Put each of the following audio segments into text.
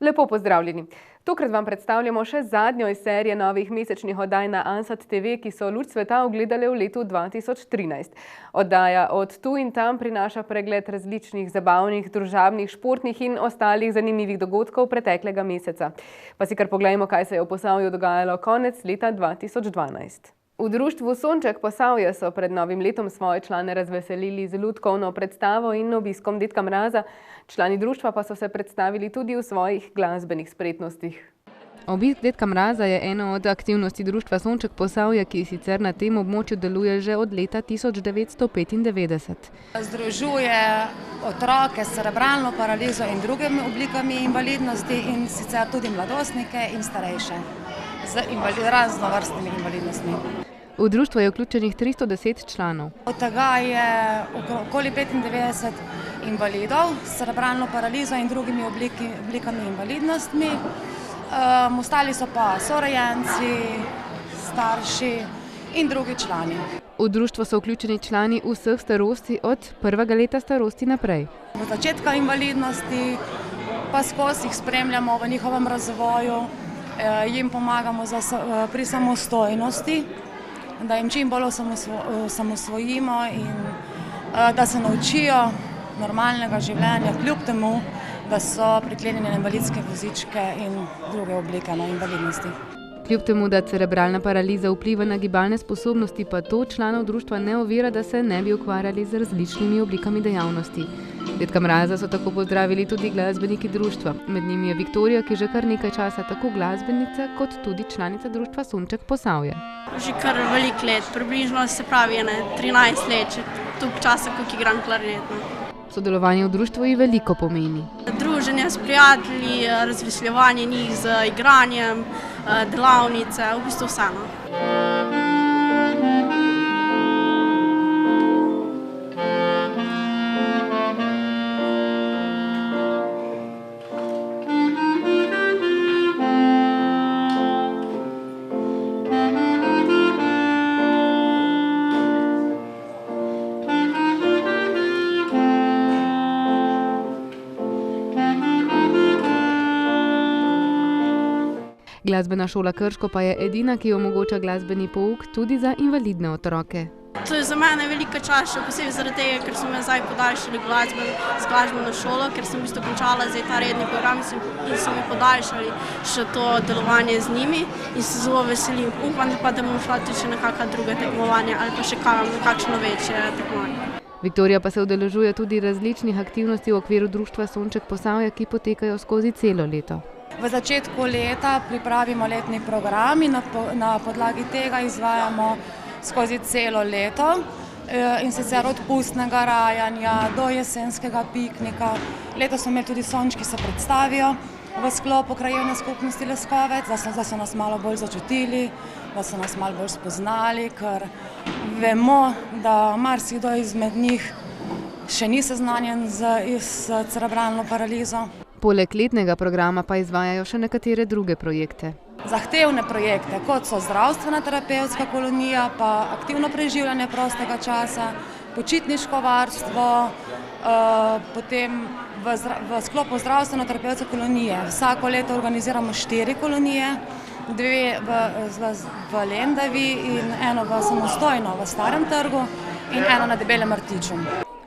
Lepo pozdravljeni. Tokrat vam predstavljamo še zadnjo iz serije novih mesečnih oddaj na Ansat TV, ki so luč sveta ugledale v letu 2013. Oddaja Od tu in tam prinaša pregled različnih zabavnih, družabnih, športnih in ostalih zanimivih dogodkov preteklega meseca. Pa si kar poglejmo, kaj se je v Posavju dogajalo konec leta 2012. V društvu Sonček Posavje so pred novim letom svoje člane razveselili z lutkovno predstavo in obiskom Dedka Mraza. Člani društva pa so se predstavili tudi v svojih glasbenih spretnostih. Obisk Dedka Mraza je ena od aktivnosti društva Sonček Posavje, ki sicer na tem območju deluje že od leta 1995. Združuje otroke s cerebralno paralizo in drugimi oblikami invalidnosti in sicer tudi mladostnike in starejše z raznovrstnimi invalidnostmi. V društvo je vključenih 310 članov. Od tega je okoli 95 invalidov s cerebralno paralizo in drugimi oblikami invalidnostmi. Ostali so pa sorojenci, starši in drugi člani. V društvo so vključeni člani vseh starosti od prvega leta starosti naprej. Od začetka invalidnosti pa skozi jih spremljamo v njihovem razvoju, jim pomagamo pri samostojnosti, da jim čim bolj osamosvojimo in da se naučijo normalnega življenja, kljub temu, da so priklenjeni na invalidske vozičke in druge oblike invalidnosti. Kljub temu, da cerebralna paraliza vpliva na gibalne sposobnosti, pa to članov društva ne ovira, da se ne bi ukvarjali z različnimi oblikami dejavnosti. Dedka Mraza so tako pozdravili tudi glasbeniki društva. Med njimi je Viktorija, ki že kar nekaj časa tako glasbenica kot tudi članica društva Sonček Posavje. Že kar veliko let, približno se pravi 13 let, toliko časa, koliko igram klarinet. Sodelovanje v društvu ji veliko pomeni. Druženje s prijatelji, razveseljevanje njih z igranjem, delavnice, v bistvu vseeno. Glasbena šola Krško pa je edina, ki omogoča glasbeni pouk tudi za invalidne otroke. To je za mene velika čast, še posebej zaradi tega, ker so me zdaj podaljšali z glasbeno šolo, ker sem v bistvu končala zdaj ta redni program in so mi podaljšali še to delovanje z njimi in se zelo veselim. Upam pa, da bom šla tudi še na kakšna druga tekmovanja ali pa še kakšno večje tekmovanje. Viktorija pa se udeležuje tudi različnih aktivnosti v okviru društva Sonček Posavje, ki potekajo skozi celo leto. V začetku leta pripravimo letni program in na podlagi tega izvajamo skozi celo leto in sicer od pustnega rajanja do jesenskega piknika. Letos smo imeli tudi Sončki se predstavijo v sklopu krajevne skupnosti Leskovec, da so nas malo bolj začutili, da so nas malo bolj spoznali, ker vemo, da marsikdo izmed njih še ni seznanjen s cerebralno paralizo. Poleg letnega programa pa izvajajo še nekatere druge projekte. Zahtevne projekte, kot so zdravstvena terapevtska kolonija, pa aktivno preživljanje prostega časa, počitniško varstvo, potem v sklopu zdravstveno-terapevtske kolonije. Vsako leto organiziramo 4 kolonije, 2 v Lendavi in eno samostojno v Starem trgu in eno na Debelem rtiču.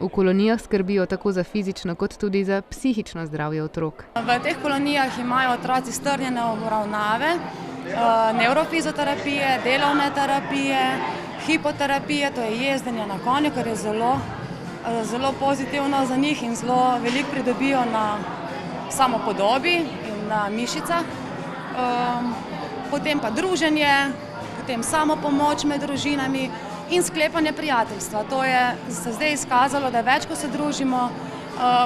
V kolonijah skrbijo tako za fizično kot tudi za psihično zdravje otrok. V teh kolonijah imajo otroci strnjene obravnave, neurofizioterapije, delovne terapije, hipoterapije, to je jezdenje na konju, kar je zelo pozitivno za njih in zelo veliko pridobijo na samopodobi in na mišicah. Potem pa druženje, potem samopomoč med družinami in sklepanje prijateljstva. To je se zdaj izkazalo, da več, ko se družimo,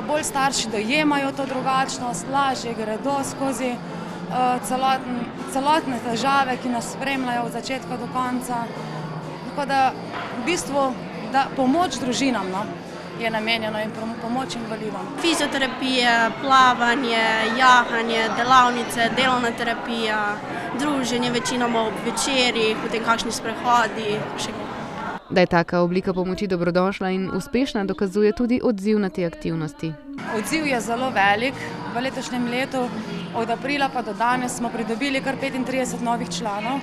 bolj starši dojemajo to drugačnost, lažje gredo skozi celotne težave, ki nas spremljajo od začetka do konca. Tako da v bistvu pomoč družinam je namenjeno in pomoč invalidom. Fizioterapije, plavanje, jahanje, delavnice, delovna terapija, druženje večinoma ob večerjih, potem kakšni sprehodi, še kaj. Da je taka oblika pomoči dobrodošla in uspešna, dokazuje tudi odziv na te aktivnosti. Odziv je zelo velik. V letošnjem letu Od aprila pa do danes smo pridobili kar 35 novih članov,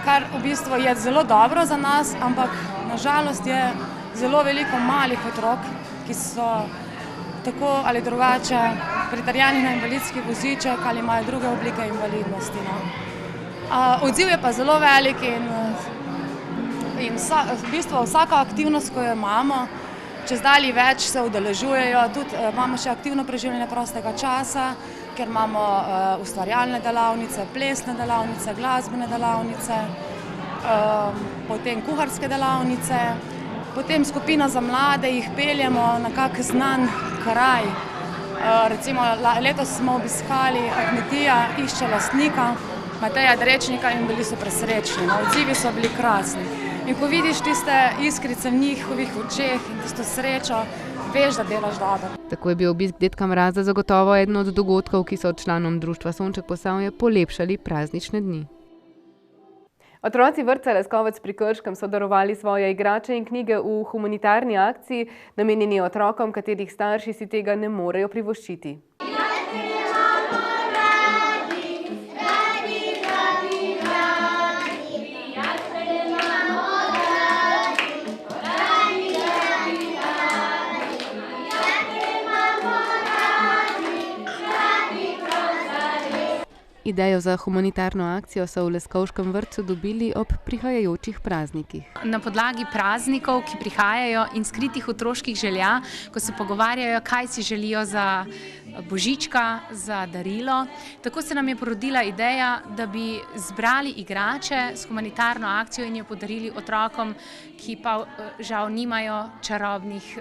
kar v bistvu je zelo dobro za nas, ampak nažalost je zelo veliko malih otrok, ki so tako ali drugače pritrjeni na invalidski voziček ali imajo druge oblike invalidnosti. Odziv je pa zelo velik in v bistvu vsaka aktivnost, ko jo imamo, čezdalje več se udeležujejo. Tudi imamo še aktivno preživljanje prostega časa, ker imamo ustvarjalne delavnice, plesne delavnice, glasbene delavnice, potem kuharske delavnice. Potem skupina za mlade jih peljemo na kak znan kraj. Recimo letos smo obiskali kmetija, išče lastnika, Mateja Drečnika, in bili so presrečni. Odzivi so bili krasni. In ko vidiš tiste iskrice v njihovih očeh in tisto srečo, veš, da delaš dobro. Tako je bil obisk dedka Mraza zagotovo eden od dogodkov, ki so članom društva Sonček Posavje polepšali praznične dni. Otroci vrtca Leskovec pri Krškem so darovali svoje igrače in knjige v humanitarni akciji, namenjeni otrokom, katerih starši si tega ne morejo privoščiti. Idejo za humanitarno akcijo so v Leskovškem vrtcu dobili ob prihajajočih praznikih. Na podlagi praznikov, ki prihajajo, in skritih otroških želja, ko se pogovarjajo, kaj si želijo za božička, za darilo. Tako se nam je porodila ideja, da bi zbrali igrače s humanitarno akcijo in jo podarili otrokom, ki pa žal nimajo čarobnih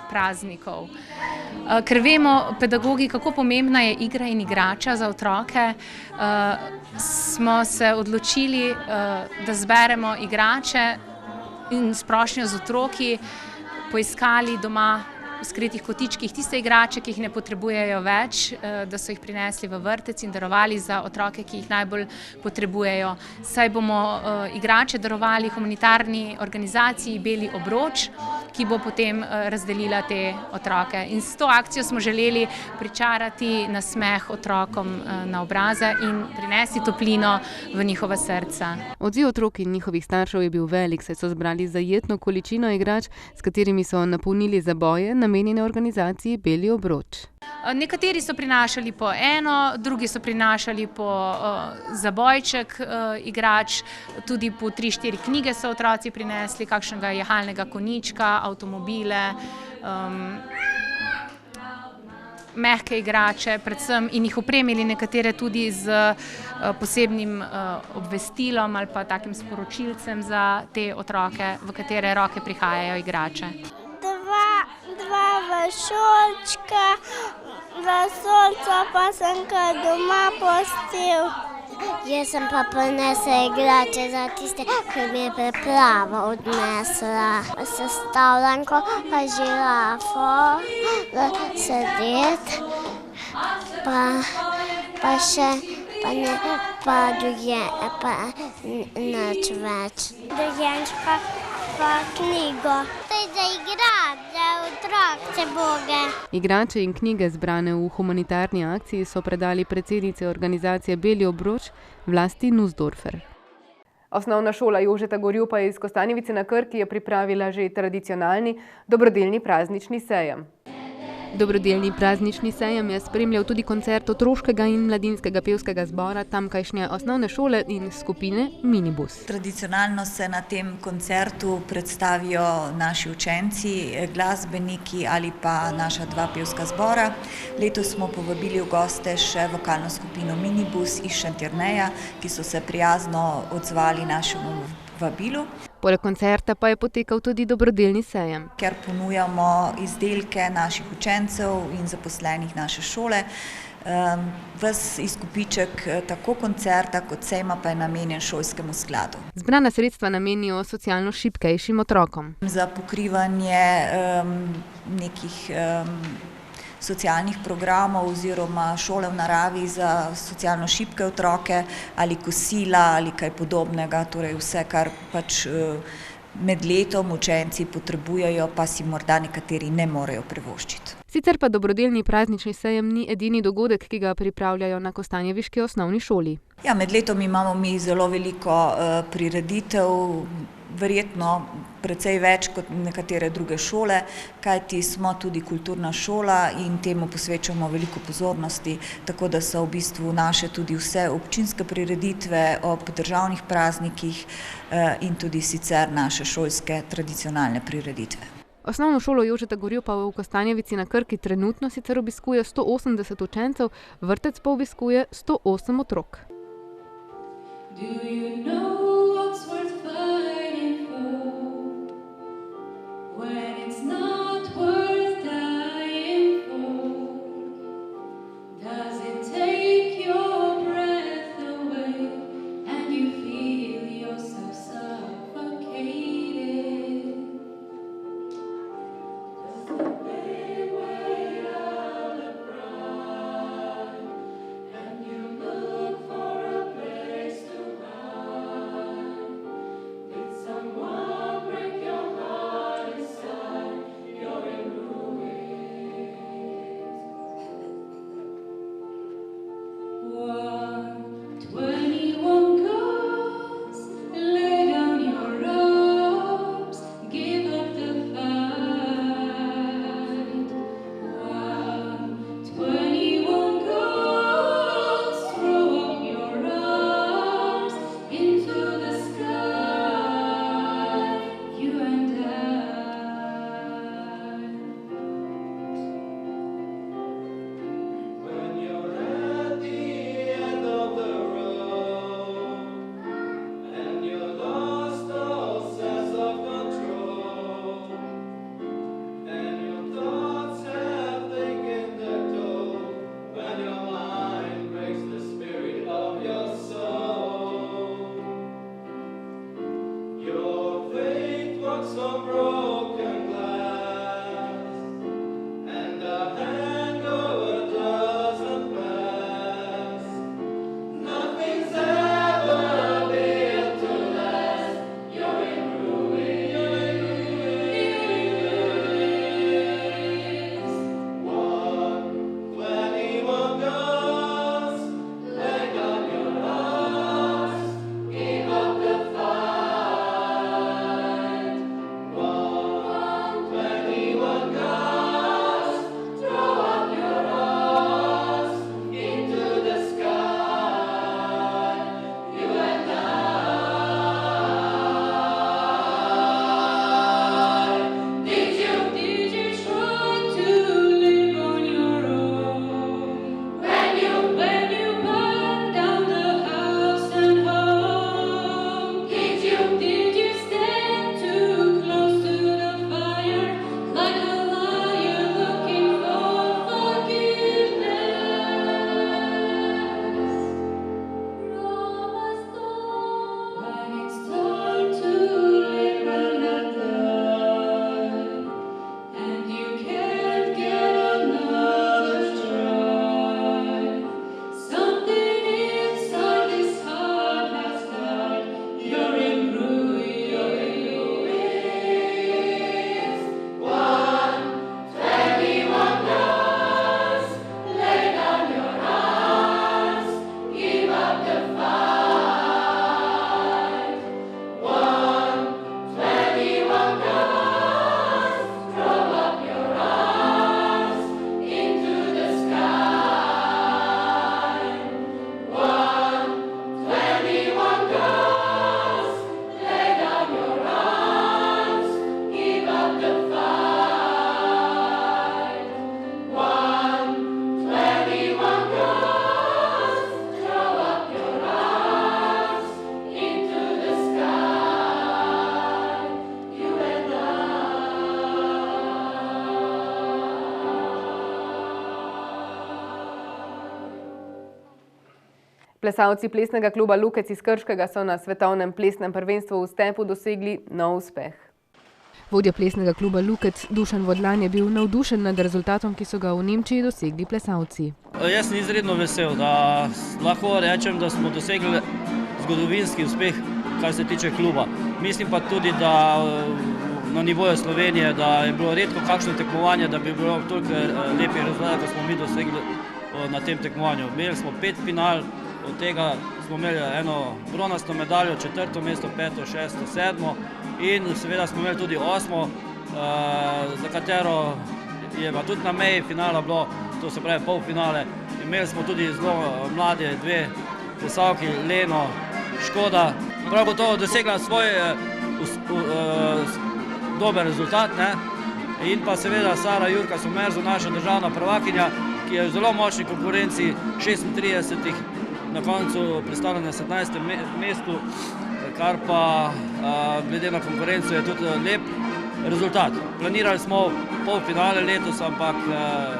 praznikov. Ker vemo, pedagogi, kako pomembna je igra in igrača za otroke, smo se odločili, da zberemo igrače in s prošnjo z otroki poiskali doma v skritih kotičkih tiste igrače, ki jih ne potrebujejo več, da so jih prinesli v vrtec in darovali za otroke, ki jih najbolj potrebujejo. Saj bomo igrače darovali humanitarni organizaciji Beli obroč, ki bo potem razdelila te otroke. In s to akcijo smo želeli pričarati nasmeh otrokom na obraze in prinesti toplino v njihova srca. Odziv otrok in njihovih staršev je bil velik, saj so zbrali zajetno količino igrač, s katerimi so napolnili zaboje, namenjene organizaciji Beli obroč. Nekateri so prinašali po eno, drugi so prinašali po zabojček igrač, tudi po 3-4 knjige so otroci prinesli, kakšnega jahalnega konjička, avtomobile, mehke igrače predvsem, in jih opremili nekatere tudi z posebnim obvestilom ali pa takim sporočilcem za te otroke, v katere roke prihajajo igrače. Dva vršolčka, vesolca pa sem kar doma pustil. Jaz sem pa prinesla igrače za tiste, ki mi je priprava odnesla. Sestavljanko, pa žirafo, sedeti, pa še pa nič več. Dojenčka pa knjigo. To je za igrati, za otroke boge. Igrače in knjige zbrane v humanitarni akciji so predali predsednici organizacije Beli obroč Vlasti Nussdorfer. Osnovna šola Jožeta Gorjupa iz Kostanjevice na Krki je pripravila že tradicionalni dobrodelni praznični sejem. Dobrodelni praznični sejem je spremljal tudi koncert otroškega in mladinskega pevskega zbora tamkajšnje osnovne šole in skupine Minibus. Tradicionalno se na tem koncertu predstavijo naši učenci, glasbeniki ali pa naša 2 pevska zbora. Letos smo povabili v goste še vokalno skupino Minibus iz Šentjerneja, ki so se prijazno odzvali našemu vabilu. Poleg koncerta pa je potekal tudi dobrodelni sejem. Ker ponujamo izdelke naših učencev in zaposlenih naše šole, ves izkupiček tako koncerta kot sejma pa je namenjen šolskemu skladu. Zbrana sredstva namenijo socialno šibkejšim otrokom. Za pokrivanje nekih socialnih programov oziroma šole v naravi za socialno šibke otroke ali kosila ali kaj podobnega, torej vse, kar pač med letom učenci potrebujejo, pa si morda nekateri ne morejo privoščiti. Sicer pa dobrodelni praznični sejem ni edini dogodek, ki ga pripravljajo na kostanjeviški osnovni šoli. Ja, med letom imamo mi zelo veliko prireditev, verjetno precej več kot nekatere druge šole, kajti smo tudi kulturna šola in temu posvečamo veliko pozornosti, tako da so v bistvu naše tudi vse občinske prireditve ob državnih praznikih in tudi sicer naše šolske tradicionalne prireditve. Osnovno šolo Jožeta Gorjupa v Kostanjevici na Krki trenutno sicer obiskuje 180 učencev, vrtec pa obiskuje 108 otrok. Plesalci plesnega kluba Lukec iz Krškega so na svetovnem plesnem prvenstvu v stepu dosegli nov uspeh. Vodja plesnega kluba Lukec Dušan Vodlan je bil navdušen nad rezultatom, ki so ga v Nemčiji dosegli plesalci. Jaz sem izredno vesel, da lahko rečem, da smo dosegli zgodovinski uspeh, kar se tiče kluba. Mislim pa tudi, da na nivoju Slovenije, da je bilo redko kakšno tekmovanje, da bi bilo toliko lepih rezultatov, kot smo mi dosegli na tem tekmovanju. Imeli smo 5 final, od tega smo imeli eno bronasto medaljo, 4. mesto, 5., 6., 7. in seveda smo imeli tudi 8., za katero je pa tudi na meji finala bilo, to se pravi polfinale. Imeli smo tudi zelo mlade 2 plesalki, Leno, Škoda. Prav gotovo dosegla svoj dober rezultat, ne? In pa seveda Sara Jurka Somerzo, naša državna prvakinja, ki je v zelo močni konkurenci 36, na koncu predstavlja na 17. mestu, kar pa glede na konkurenco je tudi lep rezultat. Planirali smo polfinale letos, ampak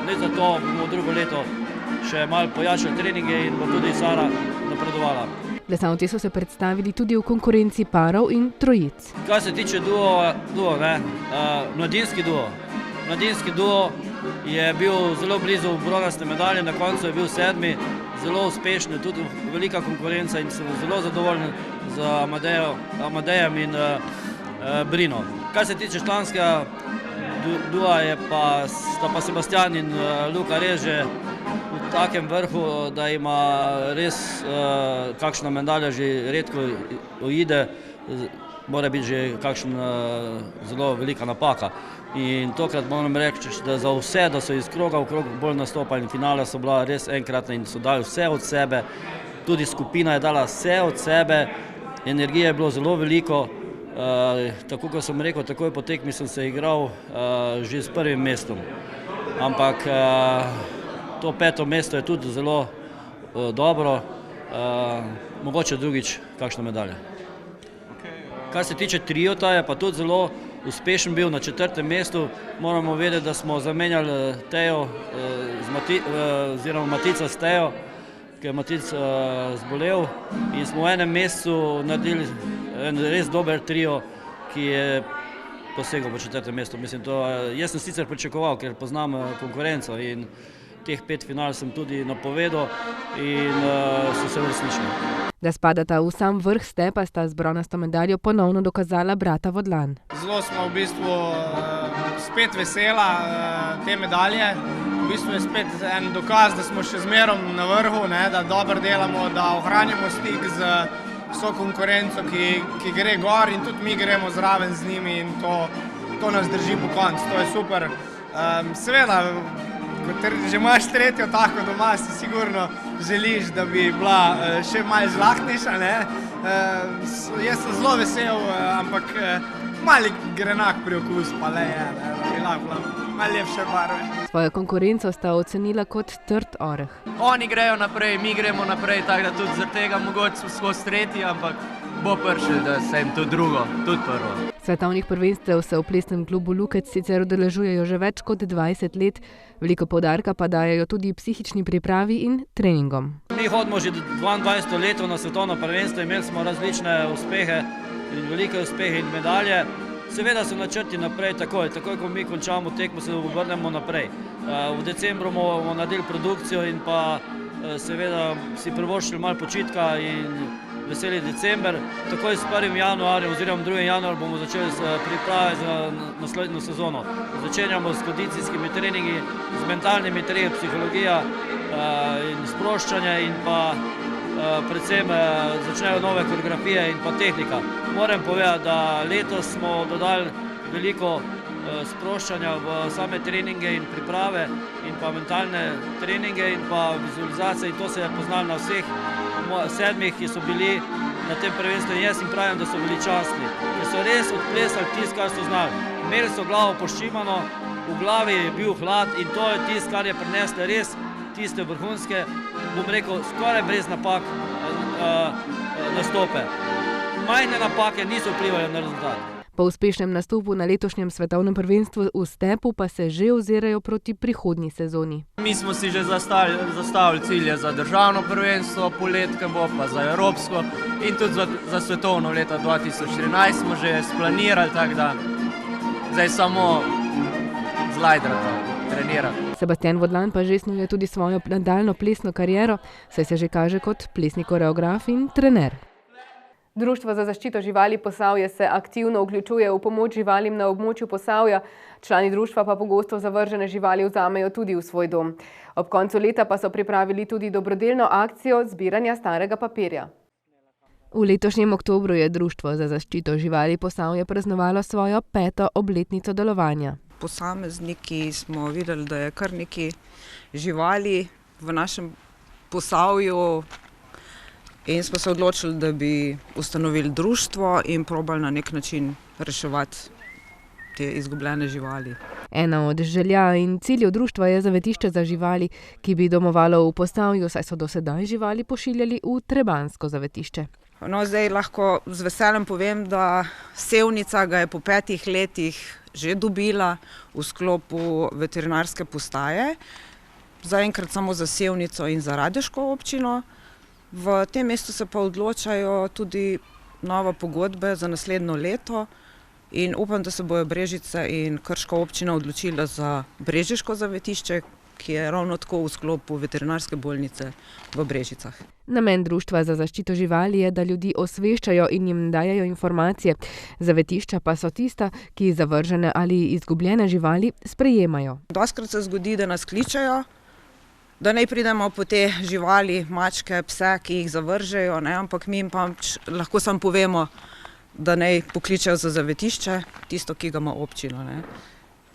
ne zato bomo drugo leto še malo pojačali treninge in bo tudi Sara napredovala. Plesalci so se predstavili tudi v konkurenci parov in trojic. Kar se tiče mladinski duo je bil zelo blizu bronaste medalje, na koncu je bil 7., zelo uspešen, tudi velika konkurenca in sem zelo zadovoljen z Amadejem in Brino. Kar se tiče članskega dua, sta pa Sebastian in Luka res že v takem vrhu, da ima res kakšna medalja že redko uide, mora biti že kakšna zelo velika napaka. In tokrat moram reči, da za vse, da so iz kroga v krog bolj nastopali in finale so bila res enkratna in so dali vse od sebe, tudi skupina je dala vse od sebe, energije je bilo zelo veliko. Tako kot sem rekel, takoj po tekmi sem se igral že s 1. mestom. Ampak to 5. mesto je tudi zelo dobro, mogoče drugič kakšna medalja. Kar se tiče triota, je pa tudi zelo uspešen bil na 4. mestu. Moramo vedeti, da smo zamenjali Tejo oziroma Matica s Tejo, ker je Matic zbolel in smo v enem mesecu naredili en res dober trio, ki je posegel v 4. mesto. Mislim, jaz sem sicer pričakoval, ker poznam konkurenco in teh 5 final sem tudi napovedal in so se uresničili. Da spadata v sam vrh stepa, sta z bronasto medaljo ponovno dokazala brata Vodlan. Zelo smo v bistvu spet vesela te medalje. V bistvu je spet en dokaz, da smo še zmerom na vrhu, da dobro delamo, da ohranjamo stik z vso konkurenco, ki gre gor in tudi mi gremo zraven z njimi in to nas drži po koncu. To je super. Seveda, ko že imaš 3. tako doma, si sigurno želiš, da bi bila še malo žlahtnejša. Jaz sem zelo vesel, ampak mali grenak priokus pa le je, bi lahko malo lepše barve. Svojo konkurenco sta ocenila kot trd oreh. Oni grejo naprej, mi gremo naprej, tako da tudi zaradi tega mogoče skozi 3., ampak bo prišel, da se jim tudi drugo, tudi prvo. Svetovnih prvenstev se v plesnem klubu Lukec sicer udeležujejo že več kot 20 let, veliko poudarka pa dajejo tudi psihični pripravi in treningom. Mi hodimo že 22 leto na svetovno prvenstvo, imeli smo različne uspehe in velike uspehe in medalje. Seveda so načrti naprej takoj, ko mi končamo tekmo, se obrnemo naprej. V decembru bomo naredili produkcijo in pa seveda si privoščili malo počitka in veseli december. Takoj s 1. januarjem oziroma 2. januar bomo začeli s priprave za naslednjo sezono. Začenjamo s kondicijskimi treningi, z mentalnimi treningi, psihologija in sproščanje in pa predvsem začnejo nove koreografije in pa tehnika. Moram povedati, da letos smo dodali veliko sproščanja v same treninge in priprave in pa mentalne treninge in pa vizualizacije in to se je poznalo na vseh 7, ki so bili na tem prvenstvu in jaz jim pravim, da so bili častni, ker so res odplesali tisto, kar so znali. Imeli so glavo poščimano, v glavi je bil hlad in to je tisto, kar je prineslo res tiste vrhunske, bom rekel, skoraj brez napak nastope. Majhne napake niso vplivali na rezultat. Po uspešnem nastopu na letošnjem svetovnem prvenstvu v stepu pa se že ozirajo proti prihodnji sezoni. Mi smo si že zastavili cilje za državno prvenstvo, poletke bo pa za evropsko in tudi za svetovno leta 2014 smo že splanirali, tako da zdaj samo zlajdrati, trenirati. Sebastian Vodlan pa že snuje tudi svojo nadaljnjo plesno kariero, saj se že kaže kot plesni koreograf in trener. Društvo za zaščito živali Posavje se aktivno vključuje v pomoč živalim na območju Posavja, člani društva pa pogosto zavržene živali vzamejo tudi v svoj dom. Ob koncu leta pa so pripravili tudi dobrodelno akcijo zbiranja starega papirja. V letošnjem oktobru je Društvo za zaščito živali Posavje praznovalo svojo 5. obletnico delovanja. Posamezniki smo videli, da je kar nekaj živali v našem Posavju in smo se odločili, da bi ustanovili društvo in probali na nek način reševati te izgubljene živali. Ena od želja in ciljev društva je zavetišče za živali, ki bi domovalo v Posavju, saj so do sedaj živali pošiljali v trebanjsko zavetišče. No, zdaj lahko z veseljem povem, da Sevnica ga je po 5 letih že dobila v sklopu veterinarske postaje. Zaenkrat samo za Sevnico in za Radeško občino. V tem mestu se pa odločajo tudi nove pogodbe za naslednjo leto in upam, da se bojo Brežice in Krška občina odločila za brežiško zavetišče, ki je ravno tako v sklopu veterinarske bolnice v Brežicah. Namen Društva za zaščito živali je, da ljudi osveščajo in jim dajejo informacije. Zavetišča pa so tista, ki zavržene ali izgubljene živali sprejemajo. Dostikrat se zgodi, da nas kličejo, da naj pridemo po te živali, mačke, pse, ki jih zavržejo, ampak mi jim pa lahko samo povemo, da naj pokličejo za zavetišče, tisto, ki ga ima občina.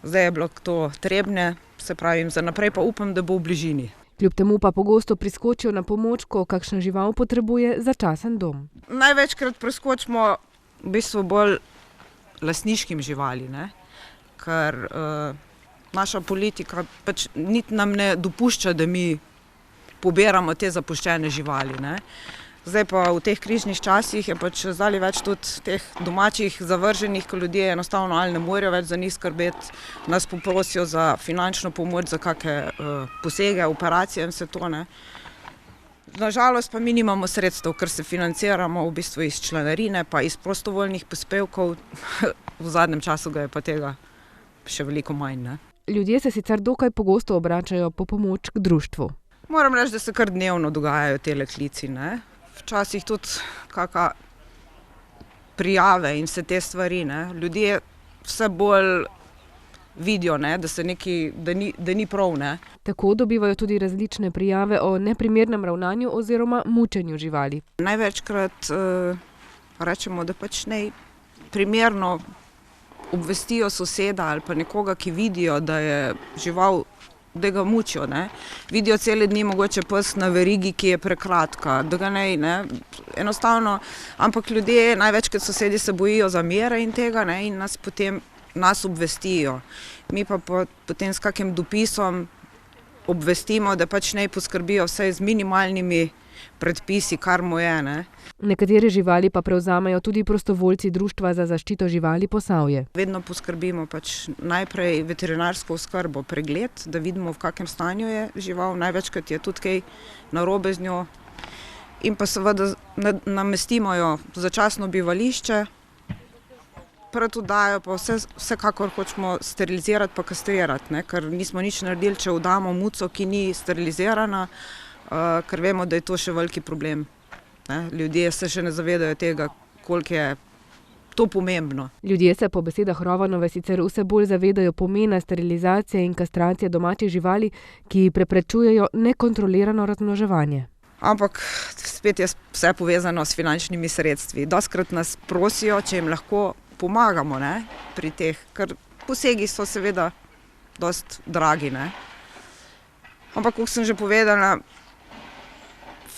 Zdaj je bilo to Trebnje, se pravi, za naprej pa upam, da bo v bližini. Kljub temu pa pogosto priskočijo na pomoč, ko kakšna žival potrebuje začasen dom. Največkrat priskočimo v bistvu bolj lastniškim živali, ker naša politika pač niti nam ne dopušča, da mi pobiramo te zapuščene živali. Zdaj pa v teh križnih časih je pač zdali več tudi teh domačih zavrženih, ko ljudje enostavno ali ne morejo več za njih skrbeti, nas poprosijo za finančno pomoč, za kakšne posege, operacije in vse to. Nažalost pa mi nimamo sredstev, ker se financiramo v bistvu iz članarine pa iz prostovoljnih prispevkov. V zadnjem času ga je pa tega še veliko manj. Ljudje se sicer dokaj pogosto obračajo po pomoč k društvu. Moram reči, da se kar dnevno dogajajo tele klici. Včasih tudi kakšne prijave in vse te stvari. Ljudje vse bolj vidijo, da ni prav. Tako dobivajo tudi različne prijave o neprimernem ravnanju oziroma mučenju živali. Največkrat rečemo, da pač naj primerno obvestijo soseda ali pa nekoga, ki vidijo, da je žival, da ga mučijo. Vidijo cele dni mogoče pes na verigi, ki je prekratka, da ga enostavno, ampak ljudje, največkrat sosedi se bojijo zamere in tega in nas obvestijo. Mi pa potem s kakim dopisom obvestimo, da pač naj poskrbijo vsaj z minimalnimi predpisi, kar mu je. Nekatere živali pa prevzamejo tudi prostovoljci Društva za zaščito živali Posavje. Vedno poskrbimo pač najprej veterinarsko oskrbo, pregled, da vidimo, v kakšnem stanju je žival, največkrat je tudi kaj narobe z njo. In pa seveda namestimo jo v začasno bivališče, pred oddajo pa vsekakor hočemo sterilizirati pa kastrirati, ker nismo nič naredili, če oddamo muco, ki ni sterilizirana, ker vemo, da je to še veliki problem. Ljudje se še ne zavedajo tega, koliko je to pomembno. Ljudje se po besedah Rovanove sicer vse bolj zavedajo pomena sterilizacije in kastracije domačih živali, ki preprečujejo nekontrolirano razmnoževanje. Ampak spet je vse povezano s finančnimi sredstvi. Dostikrat nas prosijo, če jim lahko pomagamo pri teh, ker posegi so seveda dosti dragi. Ampak, kot sem že povedala,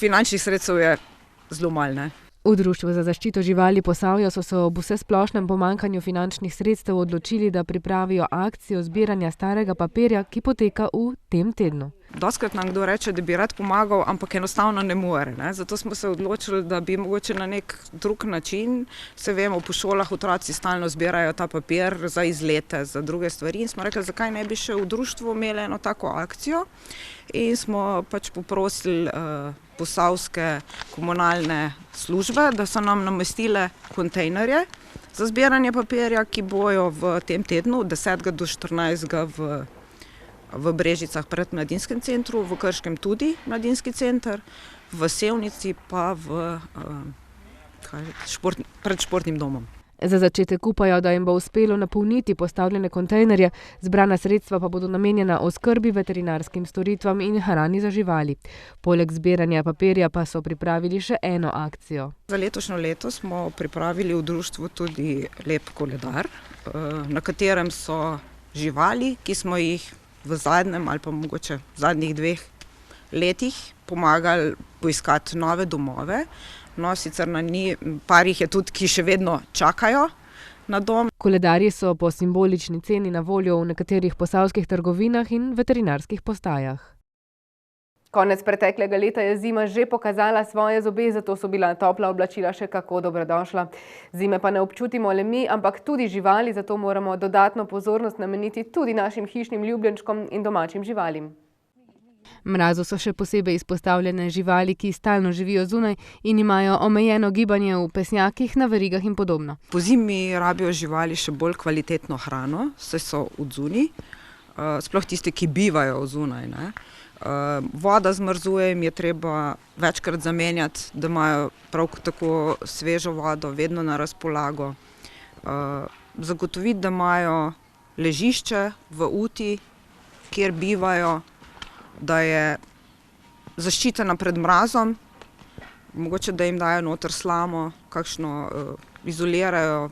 finančnih sredstev je zelo malo. V Društvu za zaščito živali Posavja so se ob vsesplošnem pomanjkanju finančnih sredstev odločili, da pripravijo akcijo zbiranja starega papirja, ki poteka v tem tednu. Dostikrat nam kdo reče, da bi rad pomagal, ampak enostavno ne more. Zato smo se odločili, da bi mogoče na nek drug način, se vemo, po šolah otroci stalno zbirajo ta papir za izlete, za druge stvari in smo rekli, zakaj ne bi še v društvu imeli eno tako akcijo. In smo pač poprosili posavske komunalne službe, da so nam namestile kontejnerje za zbiranje papirja, ki bojo v tem tednu, 10. do 14. v Brežicah pred mladinskim centru, v Krškem tudi mladinski center, v Sevnici pa v pred športnim domom. Za začetek upajo, da jim bo uspelo napolniti postavljene kontejnerje, zbrana sredstva pa bodo namenjena oskrbi, veterinarskim storitvam in hrani za živali. Poleg zbiranja papirja pa so pripravili še eno akcijo. Za letošnjo leto smo pripravili v društvu tudi lep koledar, na katerem so živali, ki smo jih v zadnjem ali pa mogoče v zadnjih 2 letih pomagali poiskati nove domove. No, sicer par jih je tudi, ki še vedno čakajo na dom. Koledarji so po simbolični ceni na voljo v nekaterih posavskih trgovinah in veterinarskih postajah. Konec preteklega leta je zima že pokazala svoje zobe, zato so bila topla oblačila še kako dobrodošla. Zime pa ne občutimo le mi, ampak tudi živali, zato moramo dodatno pozornost nameniti tudi našim hišnim ljubljenčkom in domačim živalim. Mrazu so še posebej izpostavljene živali, ki stalno živijo zunaj in imajo omejeno gibanje v pesnjakih, na verigah in podobno. Po zimi rabijo živali še bolj kvalitetno hrano, saj so odzunaj, sploh tisti, ki bivajo zunaj, ne. Voda zmrzuje, jim je treba večkrat zamenjati, da imajo prav tako svežo vodo vedno na razpolago. Zagotoviti, da imajo ležišče v uti, kjer bivajo, da je zaščitena pred mrazom, mogoče da jim dajo noter slamo, kakšno izolirajo,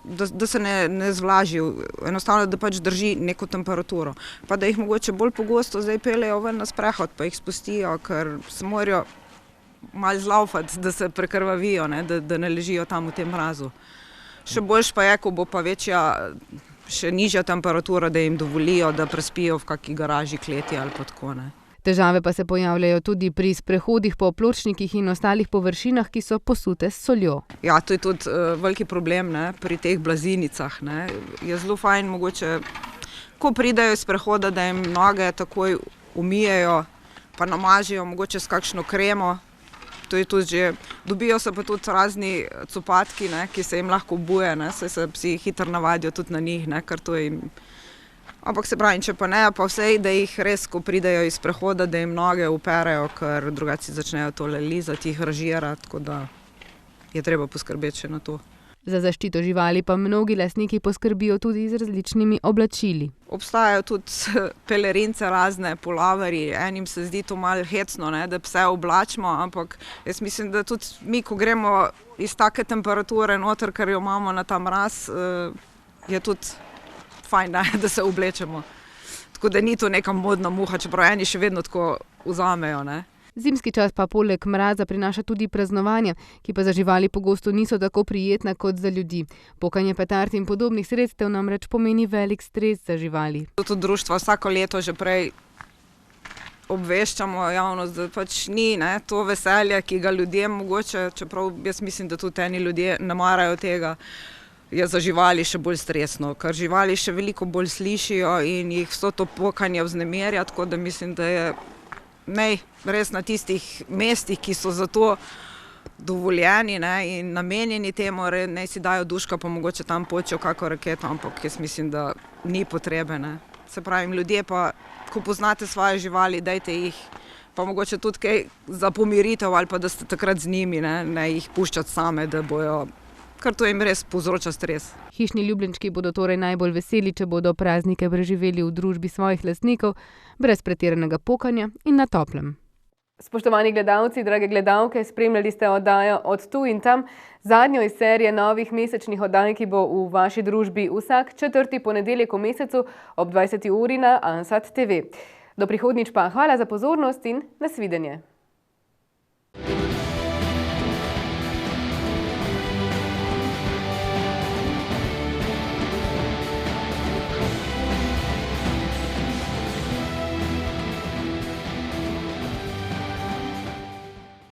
da se ne zvlažijo, enostavno da pač drži neko temperaturo. Pa da jih mogoče bolj pogosto zdaj peljejo ven na sprehod, pa jih spustijo, ker se morajo malo zlaufati, da se prekrvavijo, ne, da ne ležijo tam v tem mrazu. Še boljš pa je, ko bo pa večja, še nižja temperatura, da jim dovolijo, da prespijo v kaki garaži, kleti ali pa tako, ne. Težave pa se pojavljajo tudi pri sprehodih po pločnikih in ostalih površinah, ki so posute s soljo. Ja, to je tudi veliki problem, ne, pri teh blazinicah, ne. Je zelo fajn mogoče, ko pridejo iz sprehoda, da jim noge takoj umijejo, pa namažijo mogoče s kakšno kremo. To je tudi že, dobijo se pa tudi razni copatki, ne, ki se jim lahko obuje, ne, saj se psi hitro navadijo tudi na njih, ne, ker to jim. Ampak se pravi, če pa ne, pa vsej, da jih res, ko pridejo iz prehoda, da jim noge uperejo, ker drugače začnejo tole lizati, jih ražirati, tako da je treba poskrbeti še na to. Za zaščito živali pa mnogi lastniki poskrbijo tudi z različnimi oblačili. Obstajajo tudi pelerince razne, puloverji, enim se zdi to malo hecno, ne, da pse oblačimo, ampak jaz mislim, da tudi mi, ko gremo iz take temperature noter, ker jo imamo na ta mraz, je tudi fajn, da se oblečemo. Tako da ni to neka modna muha, čeprav eni še vedno tako vzamejo, ne. Zimski čas pa poleg mraza prinaša tudi praznovanja, ki pa za živali pogosto niso tako prijetna kot za ljudi. Pokanje petard in podobnih sredstev namreč pomeni velik stres za živali. Tudi društva vsako leto že prej obveščamo javnost, da pač ni, ne, to veselje, ki ga ljudje mogoče, čeprav jaz mislim, da tudi eni ljudje ne marajo tega, je za živali še bolj stresno, ker živali še veliko bolj slišijo in jih vso to pokanje vznemirja, tako da mislim, da je res na tistih mestih, ki so za to dovoljeni, ne, in namenjeni temu, naj si dajo duška, pa mogoče tam počejo kako raketo, ampak jaz mislim, da ni potrebe, ne. Se pravim, ljudje pa, ko poznate svoje živali, dajte jih, pa mogoče tudi kaj za pomiritev ali pa da ste takrat z njimi, ne jih puščati same, da bojo, ker to jim res povzroča stres. Hišni ljubljenčki bodo torej najbolj veseli, če bodo praznike preživeli v družbi svojih lastnikov, brez pretiranega pokanja in na toplem. Spoštovani gledalci, drage gledalke, spremljali ste oddajo Od tu in tam, zadnjo iz serije novih mesečnih oddaj, ki bo v vaši družbi vsak 4. ponedeljek v mesecu ob 20. uri na Ansat TV. Do prihodnjič pa hvala za pozornost in nasvidenje.